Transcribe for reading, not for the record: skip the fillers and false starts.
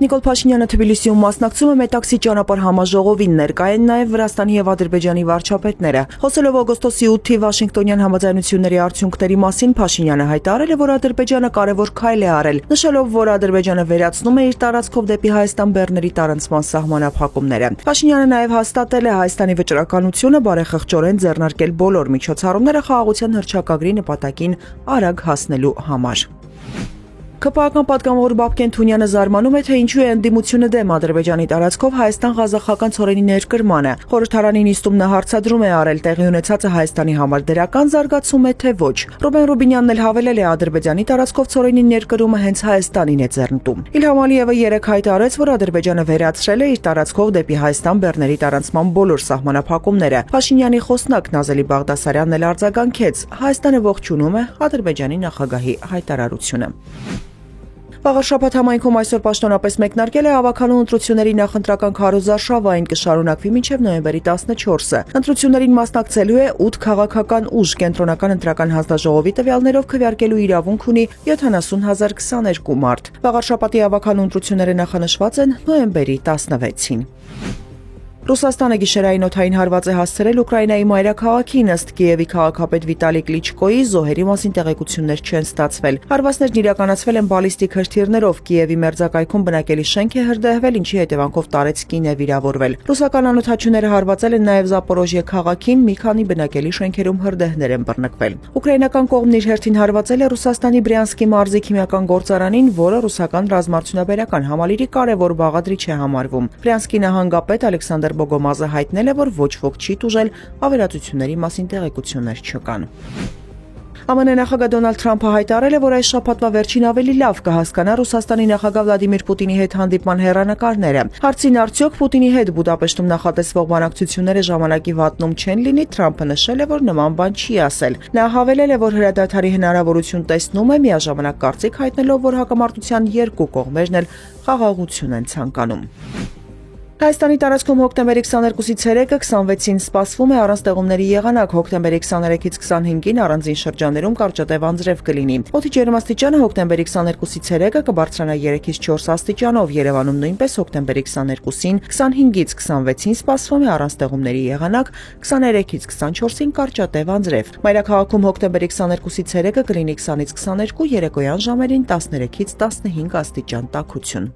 Նիկոլ Փաշինյանը Թբիլիսիում մասնակցում է Մետաքսի ճանապարհ համաժողովին, ներկա են նաև Վրաստանի և Ադրբեջանի վարչապետները։ Խոսելով օգոստոսի 8-ի Վաշինգտոնյան համաձայնությունների արդյունքների մասին, Փաշինյանը հայտարարել է, որ Ադրբեջանը կարևոր քայլ է արել, նշելով, որ Ադրբեջանը վերացնում է իր տարածքով դեպի Հայաստան բեռների տարանցման սահմանափակումները։ Փաշինյանը նաև հաստատել է Հայաստանի վճռականությունը բարեխղճորեն ձեռնարկել բոլոր միջոցառումները խաղաղության հռչակագրի նպատակին արագ հասնելու համար։ ԿՊԱ-ական պատգամավոր Բաբկեն Թունյանը զարմանում է, թե ինչու է ընդդիմությունը դեմ Ադրբեջանի տարածքով Հայաստան-Ղազախական ցորենի ներկրմանը։ Խորհրդարանի նիստում նա հարցադրում է արել, տեղի ունեցածը Հայաստանի համար դրական զարգացում է, թե ոչ։ Ռուբեն Ռուբինյանն էլ հավելել է, Ադրբեջանի տարածքով ցորենի ներկրումը հենց Հայաստանին է ձեռնտում։ Իլհամ Ալիևը երեկ հայտարարեց, որ Ադրբեջանը վերացրել է իր տարածքով դեպի Հայաստան բեռների տարանցման բոլոր սահմանափակումները։ Փաշինյանի խոսնակ Նազելի Բաղդասարյանն էլ արձագանքեց. Հայաստանը ողջունում է Ադրբեջանի նախագահի հայտարարությունը։ Վաղ շաբաթ համայնքում այսօր պաշտոնապես մեկնարկել է ավականու ընտրությունների նախընտրական քարոզարշավը, այն կշարունակվի մինչև նոյեմբերի 14-ը։ Ընտրություններին մասնակցելու է 8 քաղաքական ուժ, կենտրոնական ընտրական հանձնաժողովի տվյալներով քվեարկելու իրավունք ունի 70,022 մարդ։ Վաղ շաբաթի ավականու ընտրությունները նախանշված են նոյեմբերի 16-ին։ Ռուսաստանը գիշերային օդային հարված է հասցրել Ուկրաինայի մայրաքաղաքին, ըստ Կիևի քաղաքապետ Վիտալի Կլիչկոյի, զոհերի մասին տեղեկություններ չեն ստացվել։ Հարվածներն իրականացվել են բալիստիկ հրթիռներով, Կիևի մերձակայքում բնակելի շենք է հրդեհվել, ինչի հետևանքով տարեցկին է վիրավորվել։ Ռուսական անօդաչուները հարվածել են նաև Զապորոժիե քաղաքին, մի քանի բնակելի շենքերում հրդեհներ են բռնկվել։ Ուկրաինական կողմն իր հերթին հարվածել է Ռուսաստանի Բրյանսկի մարզի քիմիական գործարանին, որը ռուսական ռազմարդյունաբերական համալիրի կարևոր բաղադրիչ է համարվում։ Բրյանսկի նահանգապետ Ալեքսանդր Բոգոմազը հայտնել է, որ ոչ ոք չի տուժել, ավերածությունների մասին տեղեկություններ չկան։ ԱՄՆ նախագահ Դոնալդ Թրամփը հայտարարել է, որ այս շաբաթվա վերջին ավելի լավ կհասկանա Ռուսաստանի նախագահ Վլադիմիր Պուտինի հետ հանդիպման հեռանկարները։ Հարցին արդյոք Պուտինի հետ Բուդապեշտում նախատեսվող բանակցությունները ժամանակի վատնում չեն լինի, Թրամփը նշել է, որ նման բան չի ասել։ Նա հավելել է, որ հրադադարի հնարավորություն տեսնում է, միաժամանակ կարծիք հայտնելով, որ հակամարտության երկու կողմերն էլ խաղաղություն են ցանկանում։ Հայաստանի տարածքում հոկտեմբերի 22-ից 3-ը 26-ին սպասվում է առանց տեղումների եղանակ, հոկտեմբերի 23-ից 25-ին առանձին շրջաններում կարճատև անձրև կլինի։ Օդի ջերմաստիճանը հոկտեմբերի 22-ից 3-ը կբարձրանա 3-ից 4 աստիճանով, Երևանում նույնպես հոկտեմբերի 22-ին 25-ից 26-ին սպասվում է առանց տեղումների եղանակ, 23-ից 24-ին կարճատև անձրև։ Մայրաքաղաքում հոկտեմբերի 22-ից 3-ը կլինի 20-ից 22, երեկոյան ժամերին 13-ից 15 աստիճան տաքություն։